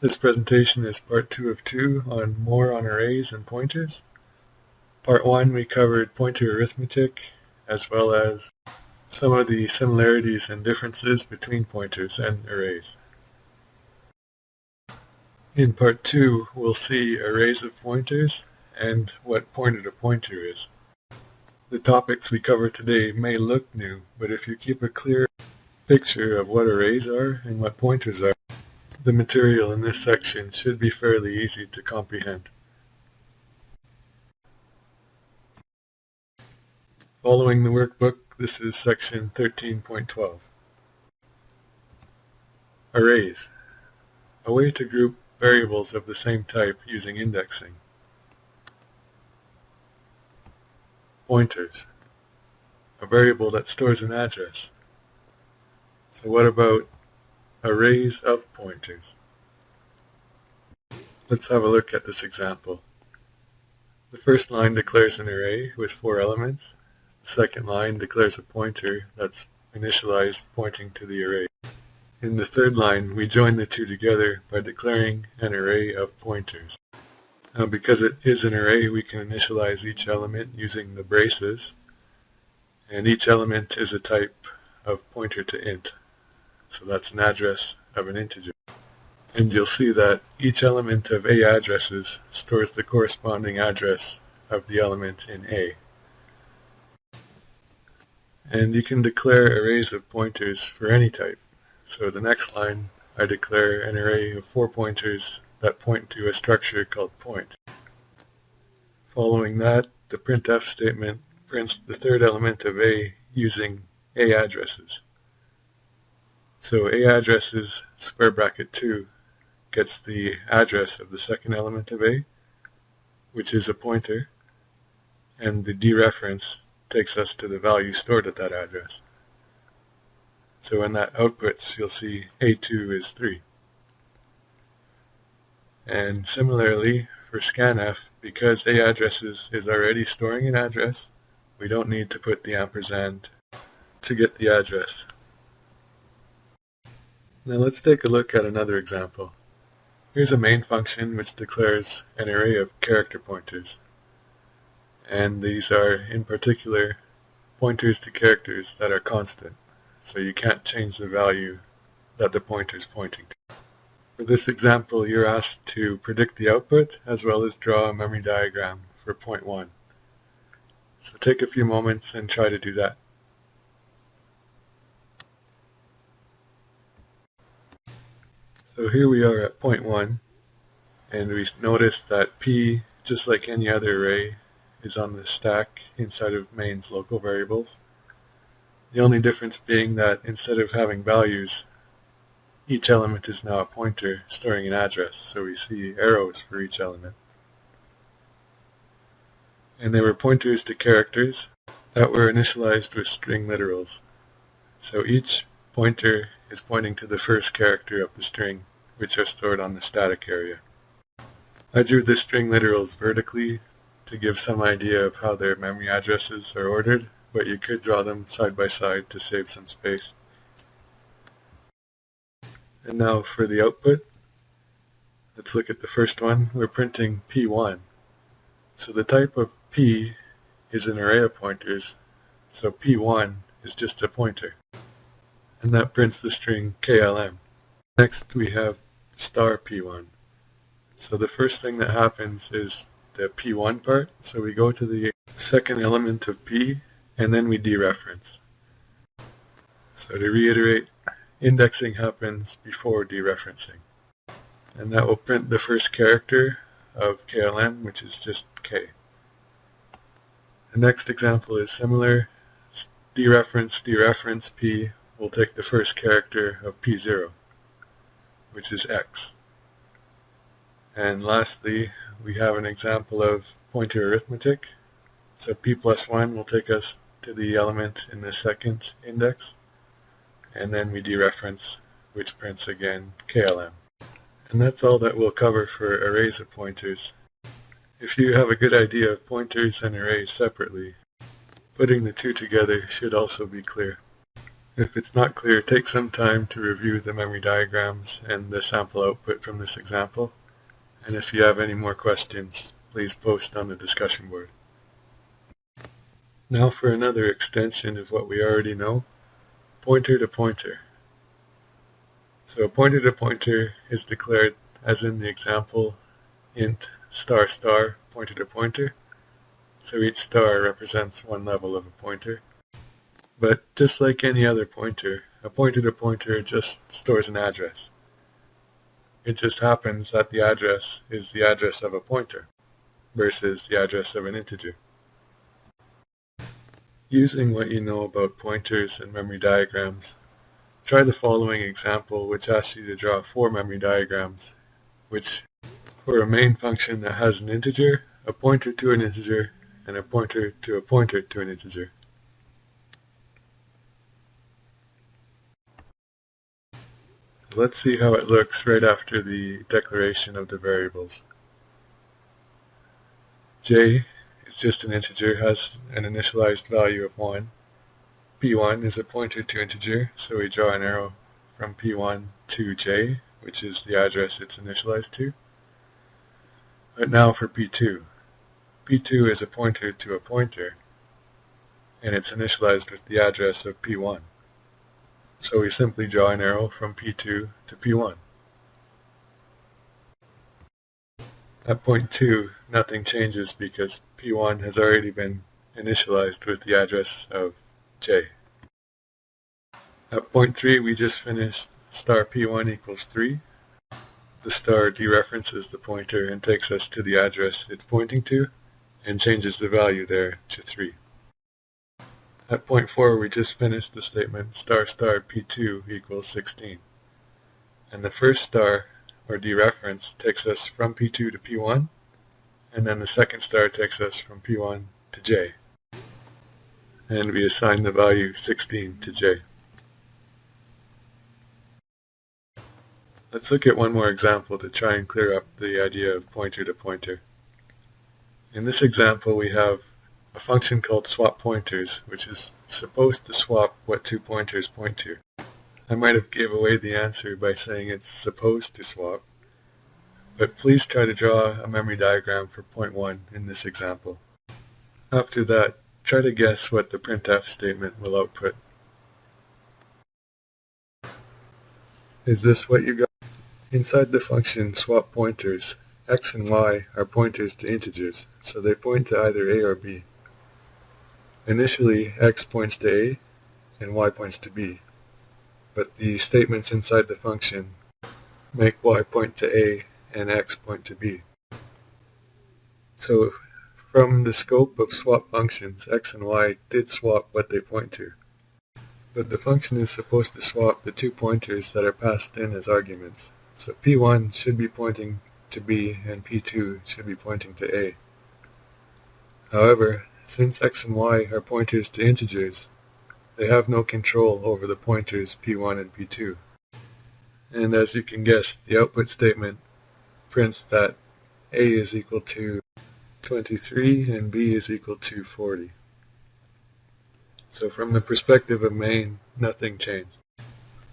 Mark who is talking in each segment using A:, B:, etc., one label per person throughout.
A: This presentation is part 2 of 2 on more on arrays and pointers. Part 1 we covered pointer arithmetic as well as some of the similarities and differences between pointers and arrays. In part 2 we'll see arrays of pointers and what pointer to pointer is. The topics we cover today may look new, but if you keep a clear picture of what arrays are and what pointers are, the material in this section should be fairly easy to comprehend. Following the workbook, this is section 13.12. Arrays. A way to group variables of the same type using indexing. Pointers. A variable that stores an address. So what about arrays of pointers? Let's have a look at this example. The first line declares an array with 4 elements. The second line declares a pointer that's initialized pointing to the array. In the third line, we join the two together by declaring an array of pointers. Now, because it is an array, we can initialize each element using the braces, and each element is a type of pointer to int. So that's an address of an integer. And you'll see that each element of A addresses stores the corresponding address of the element in A. And you can declare arrays of pointers for any type. So the next line, I declare an array of 4 pointers that point to a structure called point. Following that, the printf statement prints the third element of A using A addresses. So A addresses square bracket 2 gets the address of the second element of A, which is a pointer, and the dereference takes us to the value stored at that address. So when that outputs, you'll see A2 is 3. And similarly, for scanf, because A addresses is already storing an address, we don't need to put the ampersand to get the address. Now let's take a look at another example. Here's a main function which declares an array of character pointers. And these are, in particular, pointers to characters that are constant. So you can't change the value that the pointer is pointing to. For this example, you're asked to predict the output as well as draw a memory diagram for point 1. So take a few moments and try to do that. So here we are at point 1, and we notice that P, just like any other array, is on the stack inside of main's local variables. The only difference being that instead of having values, each element is now a pointer storing an address, so we see arrows for each element. And they were pointers to characters that were initialized with string literals. So each pointer is pointing to the first character of the string, which are stored on the static area. I drew the string literals vertically to give some idea of how their memory addresses are ordered, but you could draw them side by side to save some space. And now for the output, let's look at the first one. We're printing P1. So the type of P is an array of pointers, so P1 is just a pointer. And that prints the string KLM. Next we have star P1. So the first thing that happens is the P1 part, so we go to the second element of P, and then we dereference. So to reiterate, indexing happens before dereferencing. And that will print the first character of KLM, which is just K. The next example is similar. Dereference P will take the first character of P0, which is X. And lastly, we have an example of pointer arithmetic. So P plus 1 will take us to the element in the second index, and then we dereference, which prints again KLM. And that's all that we'll cover for arrays of pointers. If you have a good idea of pointers and arrays separately, putting the two together should also be clear. If it's not clear, take some time to review the memory diagrams and the sample output from this example. And if you have any more questions, please post on the discussion board. Now for another extension of what we already know, pointer to pointer. So a pointer to pointer is declared, as in the example, int star star pointer to pointer. So each star represents one level of a pointer. But just like any other pointer, a pointer to pointer just stores an address. It just happens that the address is the address of a pointer versus the address of an integer. Using what you know about pointers and memory diagrams, try the following example, which asks you to draw 4 memory diagrams, which for a main function that has an integer, a pointer to an integer, and a pointer to an integer. Let's see how it looks right after the declaration of the variables. J is just an integer, has an initialized value of 1. P1 is a pointer to integer, so we draw an arrow from P1 to J, which is the address it's initialized to. But now for P2. P2 is a pointer to a pointer, and it's initialized with the address of P1. So we simply draw an arrow from P2 to P1. At point 2, nothing changes because P1 has already been initialized with the address of J. At point 3, we just finished star P1 equals 3. The star dereferences the pointer and takes us to the address it's pointing to and changes the value there to 3. At point 4, we just finished the statement star star P2 equals 16. And the first star, or dereference, takes us from P2 to P1, and then the second star takes us from P1 to J. And we assign the value 16 to J. Let's look at one more example to try and clear up the idea of pointer to pointer. In this example, we have a function called swapPointers, which is supposed to swap what 2 pointers point to. I might have gave away the answer by saying it's supposed to swap, but please try to draw a memory diagram for point 1 in this example. After that, try to guess what the printf statement will output. Is this what you got? Inside the function swapPointers, x and y are pointers to integers, so they point to either a or b. Initially, x points to a and y points to b, but the statements inside the function make y point to a and x point to b. So from the scope of swap functions, x and y did swap what they point to, but the function is supposed to swap the 2 pointers that are passed in as arguments. So P1 should be pointing to B and P2 should be pointing to A. However, since x and y are pointers to integers, they have no control over the pointers P1 and P2. And as you can guess, the output statement prints that A is equal to 23 and B is equal to 40. So from the perspective of main, nothing changed.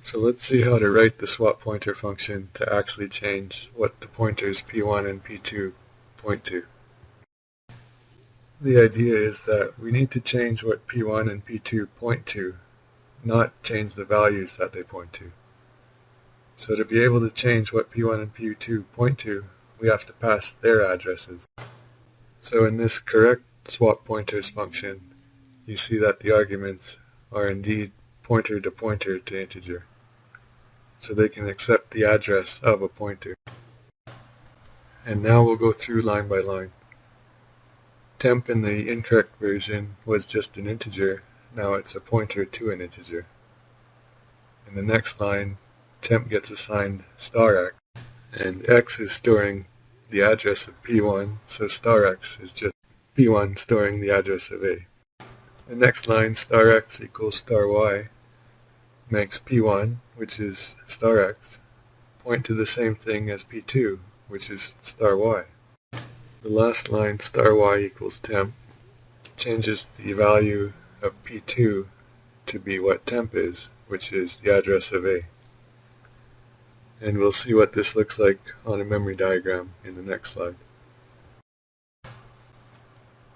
A: So let's see how to write the swapPointer function to actually change what the pointers P1 and P2 point to. The idea is that we need to change what P1 and P2 point to, not change the values that they point to. So to be able to change what P1 and P2 point to, we have to pass their addresses. So in this correct swapPointers function, you see that the arguments are indeed pointer to integer. So they can accept the address of a pointer. And now we'll go through line by line. Temp in the incorrect version was just an integer, now it's a pointer to an integer. In the next line, temp gets assigned star x, and x is storing the address of P1, so star x is just P1 storing the address of A. The next line, star x equals star y, makes P1, which is star x, point to the same thing as P2, which is star y. The last line, star y equals temp, changes the value of P2 to be what temp is, which is the address of A. And we'll see what this looks like on a memory diagram in the next slide.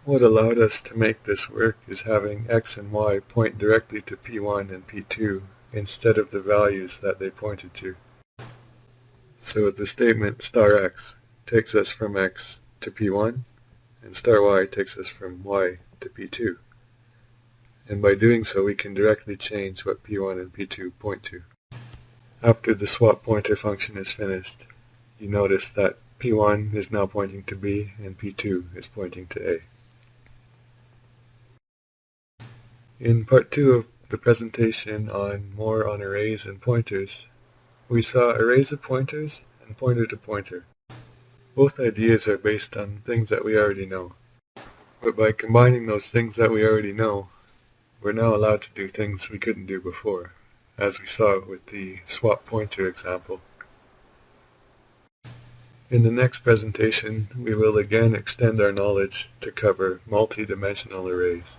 A: What allowed us to make this work is having x and y point directly to P1 and P2 instead of the values that they pointed to. So the statement star x takes us from x to P1, and star y takes us from y to P2. And by doing so, we can directly change what P1 and P2 point to. After the swap pointer function is finished, you notice that P1 is now pointing to B and P2 is pointing to A. In part 2 of the presentation on more on arrays and pointers, we saw arrays of pointers and pointer to pointer. Both ideas are based on things that we already know. But by combining those things that we already know, we're now allowed to do things we couldn't do before, as we saw with the swap pointer example. In the next presentation, we will again extend our knowledge to cover multi-dimensional arrays.